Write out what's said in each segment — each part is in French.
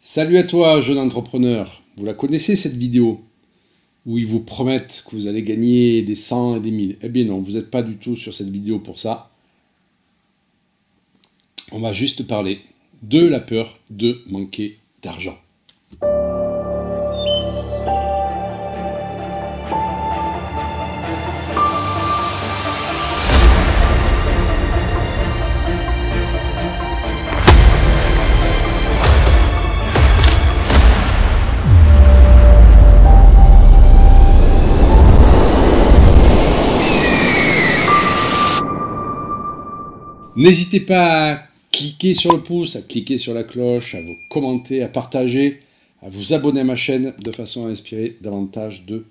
Salut à toi, jeune entrepreneur. Vous la connaissez cette vidéo où ils vous promettent que vous allez gagner des 100 et des 1000. Eh bien non, vous n'êtes pas du tout sur cette vidéo pour ça. On va juste parler de la peur de manquer d'argent. N'hésitez pas à cliquer sur le pouce, à cliquer sur la cloche, à vous commenter, à partager, à vous abonner à ma chaîne de façon à inspirer davantage de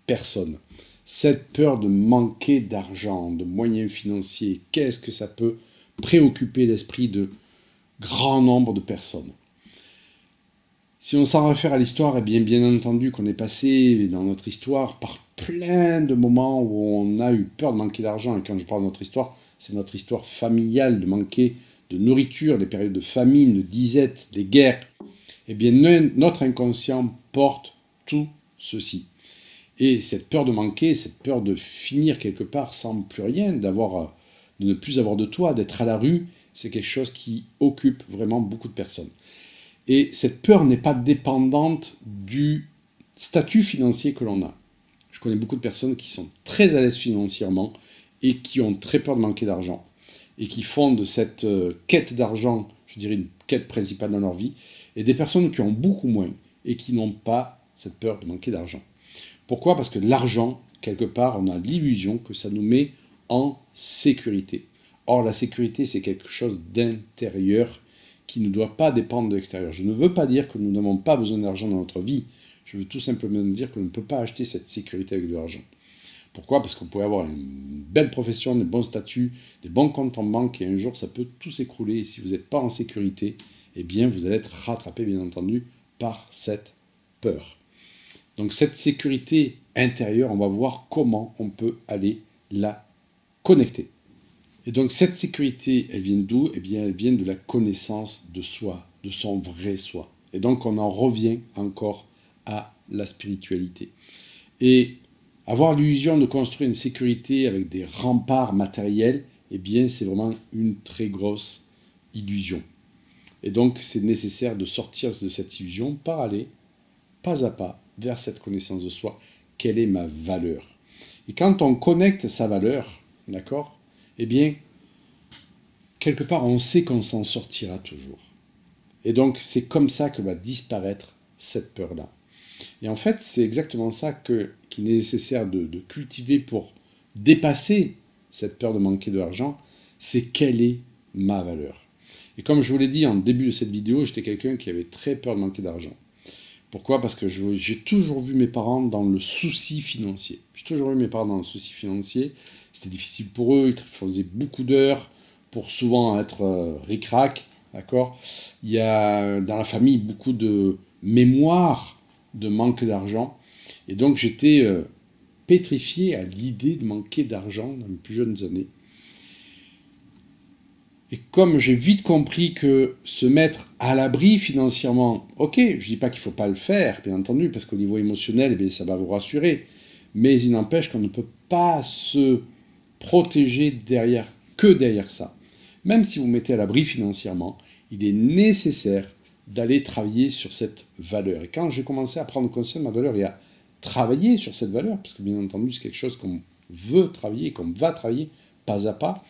personnes. Cette peur de manquer d'argent, de moyens financiers, qu'est-ce que ça peut préoccuper l'esprit de grand nombre de personnes? Si on s'en réfère à l'histoire, eh bien entendu qu'on est passé dans notre histoire par plein de moments où on a eu peur de manquer d'argent. Et quand je parle de notre histoire, c'est notre histoire familiale, de manquer de nourriture, des périodes de famine, de disette, des guerres. Eh bien, notre inconscient porte tout ceci. Et cette peur de manquer, cette peur de finir quelque part sans plus rien, de ne plus avoir de toit, d'être à la rue, c'est quelque chose qui occupe vraiment beaucoup de personnes. Et cette peur n'est pas dépendante du statut financier que l'on a. Je connais beaucoup de personnes qui sont très à l'aise financièrement et qui ont très peur de manquer d'argent et qui font de cette quête d'argent, je dirais, une quête principale dans leur vie, et des personnes qui ont beaucoup moins et qui n'ont pas cette peur de manquer d'argent. Pourquoi? Parce que l'argent, quelque part, on a l'illusion que ça nous met en sécurité. Or, la sécurité, c'est quelque chose d'intérieur qui ne doit pas dépendre de l'extérieur. Je ne veux pas dire que nous n'avons pas besoin d'argent dans notre vie. Je veux tout simplement dire qu'on ne peut pas acheter cette sécurité avec de l'argent. Pourquoi? Parce qu'on pourrait avoir une belle profession, des bons statuts, des bons comptes en banque, et un jour, ça peut tout s'écrouler. Et si vous n'êtes pas en sécurité, eh bien, vous allez être rattrapé, bien entendu, par cette peur. Donc, cette sécurité intérieure, on va voir comment on peut aller la connecter. Et donc, cette sécurité, elle vient d'où? Eh bien, elle vient de la connaissance de soi, de son vrai soi. Et donc, on en revient encore à la spiritualité. Et avoir l'illusion de construire une sécurité avec des remparts matériels, eh bien, c'est vraiment une très grosse illusion. Et donc, c'est nécessaire de sortir de cette illusion par aller, pas à pas, vers cette connaissance de soi. Quelle est ma valeur? Et quand on connecte sa valeur, d'accord, eh bien, quelque part, on sait qu'on s'en sortira toujours. Et donc, c'est comme ça que va disparaître cette peur-là. Et en fait, c'est exactement ça qu'il est nécessaire de cultiver pour dépasser cette peur de manquer d'argent, c'est quelle est ma valeur. Et comme je vous l'ai dit en début de cette vidéo, j'étais quelqu'un qui avait très peur de manquer d'argent. Pourquoi? Parce que j'ai toujours vu mes parents dans le souci financier. J'ai toujours vu mes parents dans le souci financier. C'était difficile pour eux, ils faisaient beaucoup d'heures pour souvent être ric-rac, d'accord? Il y a dans la famille beaucoup de mémoire de manque d'argent. Et donc j'étais pétrifié à l'idée de manquer d'argent dans mes plus jeunes années. Et comme j'ai vite compris que se mettre à l'abri financièrement, ok, je ne dis pas qu'il ne faut pas le faire, bien entendu, parce qu'au niveau émotionnel, eh bien, ça va vous rassurer. Mais il n'empêche qu'on ne peut pas se protéger derrière ça. Même si vous mettez à l'abri financièrement, il est nécessaire d'aller travailler sur cette valeur. Et quand j'ai commencé à prendre conscience de ma valeur et à travailler sur cette valeur, parce que bien entendu c'est quelque chose qu'on veut travailler, qu'on va travailler pas à pas,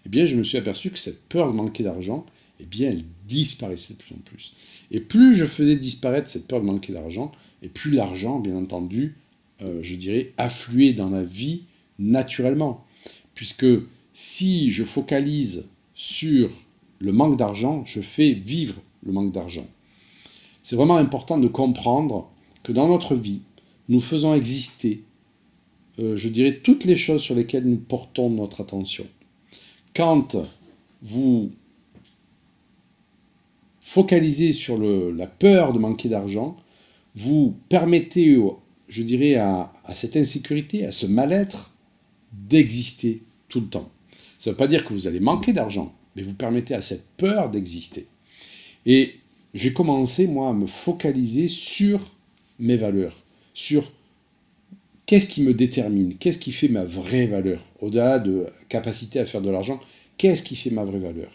eh bien je me suis aperçu que cette peur de manquer d'argent, eh bien elle disparaissait de plus en plus. Et plus je faisais disparaître cette peur de manquer d'argent, et plus l'argent, bien entendu, je dirais, affluait dans ma vie naturellement. Puisque si je focalise sur le manque d'argent, je fais vivre le manque d'argent. C'est vraiment important de comprendre que dans notre vie, nous faisons exister, je dirais, toutes les choses sur lesquelles nous portons notre attention. Quand vous focalisez sur la peur de manquer d'argent, vous permettez, je dirais, à cette insécurité, à ce mal-être, d'exister tout le temps. Ça ne veut pas dire que vous allez manquer d'argent, mais vous permettez à cette peur d'exister. Et j'ai commencé, moi, à me focaliser sur mes valeurs, sur qu'est-ce qui me détermine, qu'est-ce qui fait ma vraie valeur, au-delà de capacité à faire de l'argent, qu'est-ce qui fait ma vraie valeur.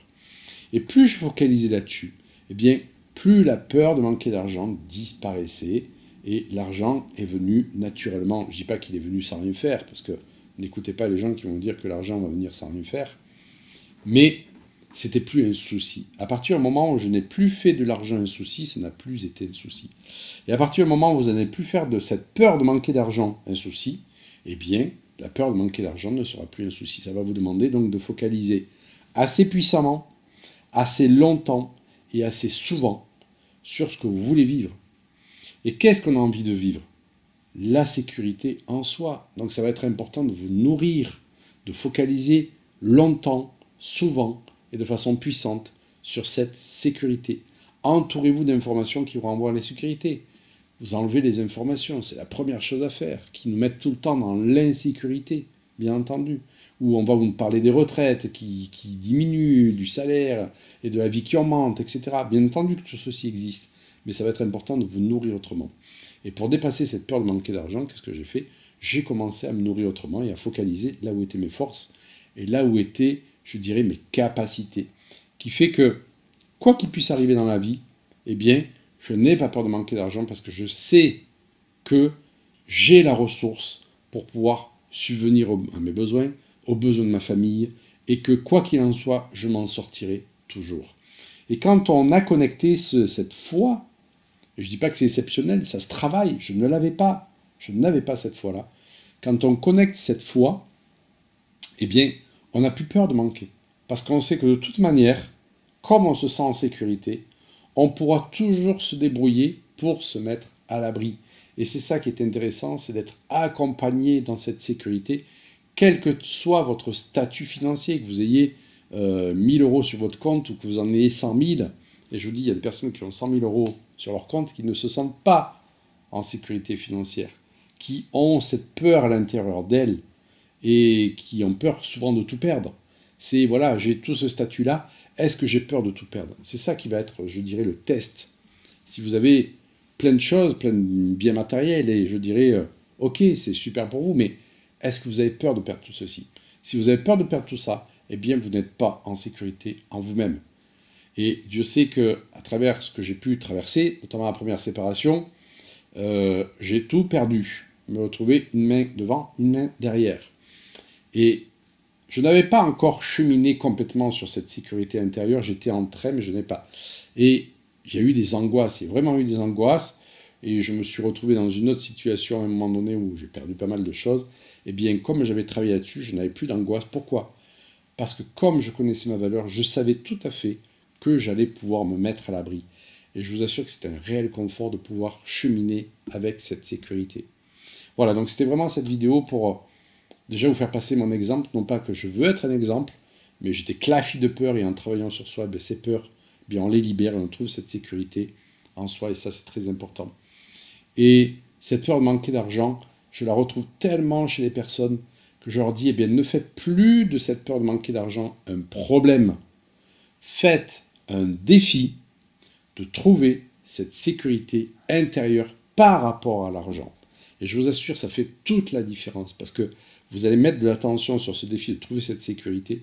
Et plus je focalisais là-dessus, eh bien, plus la peur de manquer d'argent disparaissait, et l'argent est venu naturellement. Je ne dis pas qu'il est venu sans rien faire, parce que n'écoutez pas les gens qui vont dire que l'argent va venir sans rien faire, mais c'était plus un souci. À partir du moment où je n'ai plus fait de l'argent un souci, ça n'a plus été un souci. Et à partir du moment où vous n'allez plus faire de cette peur de manquer d'argent un souci, eh bien, la peur de manquer d'argent ne sera plus un souci. Ça va vous demander donc de focaliser assez puissamment, assez longtemps et assez souvent sur ce que vous voulez vivre. Et qu'est-ce qu'on a envie de vivre? La sécurité en soi. Donc ça va être important de vous nourrir, de focaliser longtemps, souvent et de façon puissante sur cette sécurité. Entourez-vous d'informations qui vous renvoient à la sécurité. Vous enlevez les informations, c'est la première chose à faire, qui nous mettent tout le temps dans l'insécurité, bien entendu. Où on va vous parler des retraites qui diminuent, du salaire et de la vie qui augmente, etc. Bien entendu que tout ceci existe, mais ça va être important de vous nourrir autrement. Et pour dépasser cette peur de manquer d'argent, qu'est-ce que j'ai fait? J'ai commencé à me nourrir autrement et à focaliser là où étaient mes forces et là où étaient, je dirais, mes capacités. Qui fait que, quoi qu'il puisse arriver dans la vie, eh bien, je n'ai pas peur de manquer d'argent parce que je sais que j'ai la ressource pour pouvoir subvenir à mes besoins, aux besoins de ma famille, et que quoi qu'il en soit, je m'en sortirai toujours. Et quand on a connecté cette foi, et je ne dis pas que c'est exceptionnel, ça se travaille, je ne l'avais pas, je n'avais pas cette foi-là. Quand on connecte cette foi, eh bien, on n'a plus peur de manquer. Parce qu'on sait que de toute manière, comme on se sent en sécurité, on pourra toujours se débrouiller pour se mettre à l'abri. Et c'est ça qui est intéressant, c'est d'être accompagné dans cette sécurité, quel que soit votre statut financier, que vous ayez 1000 euros sur votre compte ou que vous en ayez 100 000. Et je vous dis, il y a des personnes qui ont 100 000 euros sur leur compte qui ne se sentent pas en sécurité financière, qui ont cette peur à l'intérieur d'elles et qui ont peur souvent de tout perdre. C'est, voilà, j'ai tout ce statut-là, est-ce que j'ai peur de tout perdre? C'est ça qui va être, je dirais, le test. Si vous avez plein de choses, plein de biens matériels, et je dirais, ok, c'est super pour vous, mais est-ce que vous avez peur de perdre tout ceci? Si vous avez peur de perdre tout ça, eh bien, vous n'êtes pas en sécurité en vous-même. Et Dieu sait que, à travers ce que j'ai pu traverser, notamment la première séparation, j'ai tout perdu. Me retrouver une main devant, une main derrière. Et je n'avais pas encore cheminé complètement sur cette sécurité intérieure, j'étais en train, mais je n'ai pas. Et il y a eu des angoisses, il y a vraiment eu des angoisses, et je me suis retrouvé dans une autre situation à un moment donné où j'ai perdu pas mal de choses. Et bien, comme j'avais travaillé là-dessus, je n'avais plus d'angoisse. Pourquoi? Parce que comme je connaissais ma valeur, je savais tout à fait que j'allais pouvoir me mettre à l'abri. Et je vous assure que c'est un réel confort de pouvoir cheminer avec cette sécurité. Voilà, donc c'était vraiment cette vidéo pour déjà vous faire passer mon exemple, non pas que je veux être un exemple, mais j'étais clafoué de peur et en travaillant sur soi, ben, ces peurs, bien on les libère et on trouve cette sécurité en soi et ça c'est très important. Et cette peur de manquer d'argent, je la retrouve tellement chez les personnes que je leur dis, eh bien ne faites plus de cette peur de manquer d'argent un problème. Faites un défi de trouver cette sécurité intérieure par rapport à l'argent. Et je vous assure, ça fait toute la différence parce que vous allez mettre de l'attention sur ce défi de trouver cette sécurité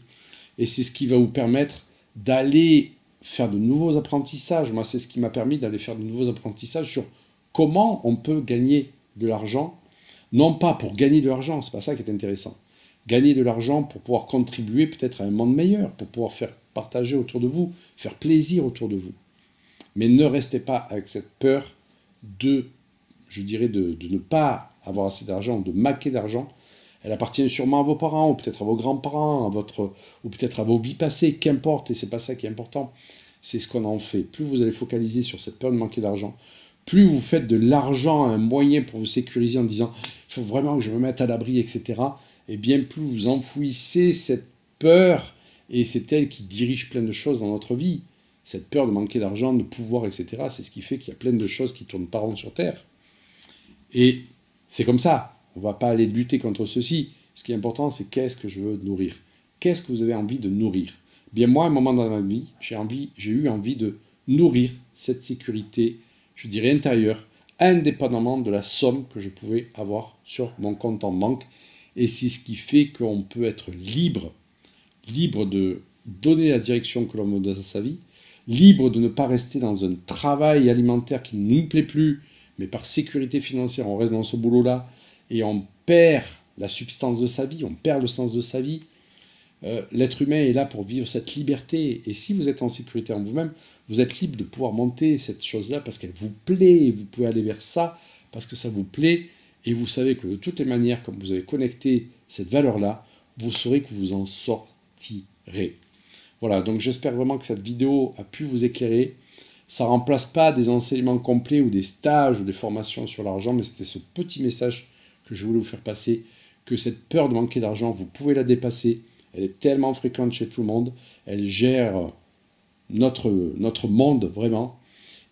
et c'est ce qui va vous permettre d'aller faire de nouveaux apprentissages. Moi, c'est ce qui m'a permis d'aller faire de nouveaux apprentissages sur comment on peut gagner de l'argent, non pas pour gagner de l'argent, c'est pas ça qui est intéressant. Gagner de l'argent pour pouvoir contribuer peut-être à un monde meilleur, pour pouvoir faire partager autour de vous, faire plaisir autour de vous. Mais ne restez pas avec cette peur de, je dirais, de ne pas avoir assez d'argent, de manquer d'argent. Elle appartient sûrement à vos parents, ou peut-être à vos grands-parents, ou peut-être à vos vies passées, qu'importe, et c'est pas ça qui est important. C'est ce qu'on en fait. Plus vous allez focaliser sur cette peur de manquer d'argent, plus vous faites de l'argent un moyen pour vous sécuriser en disant « il faut vraiment que je me mette à l'abri, etc. » et bien plus vous enfouissez cette peur, et c'est elle qui dirige plein de choses dans notre vie. Cette peur de manquer d'argent, de pouvoir, etc. C'est ce qui fait qu'il y a plein de choses qui tournent pas rond sur Terre. Et c'est comme ça. On ne va pas aller lutter contre ceci. Ce qui est important, c'est qu'est-ce que je veux nourrir? Qu'est-ce que vous avez envie de nourrir? Bien moi, à un moment dans ma vie, j'ai eu envie de nourrir cette sécurité, je dirais intérieure, indépendamment de la somme que je pouvais avoir sur mon compte en banque. Et c'est ce qui fait qu'on peut être libre de donner la direction que l'on veut dans sa vie, libre de ne pas rester dans un travail alimentaire qui ne nous plaît plus, mais par sécurité financière, on reste dans ce boulot-là et on perd la substance de sa vie, on perd le sens de sa vie. L'être humain est là pour vivre cette liberté. Et si vous êtes en sécurité en vous-même, vous êtes libre de pouvoir monter cette chose-là parce qu'elle vous plaît. Et vous pouvez aller vers ça parce que ça vous plaît. Et vous savez que de toutes les manières, comme vous avez connecté cette valeur-là, vous saurez que vous en sortirez. Voilà, donc j'espère vraiment que cette vidéo a pu vous éclairer. Ça ne remplace pas des enseignements complets ou des stages ou des formations sur l'argent, mais c'était ce petit message que je voulais vous faire passer, que cette peur de manquer d'argent, vous pouvez la dépasser. Elle est tellement fréquente chez tout le monde. Elle gère notre monde, vraiment.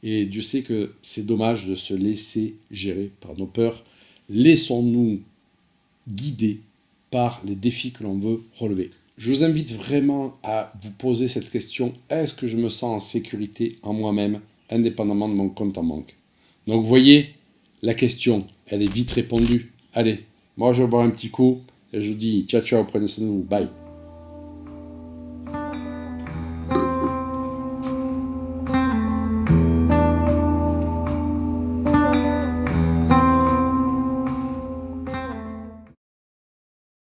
Et Dieu sait que c'est dommage de se laisser gérer par nos peurs. Laissons-nous guider par les défis que l'on veut relever. Je vous invite vraiment à vous poser cette question. Est-ce que je me sens en sécurité en moi-même, indépendamment de mon compte en banque? Donc, vous voyez, la question, elle est vite répondue. Allez, moi, je vais boire un petit coup et je vous dis ciao, ciao, prenez soin de vous. Bye.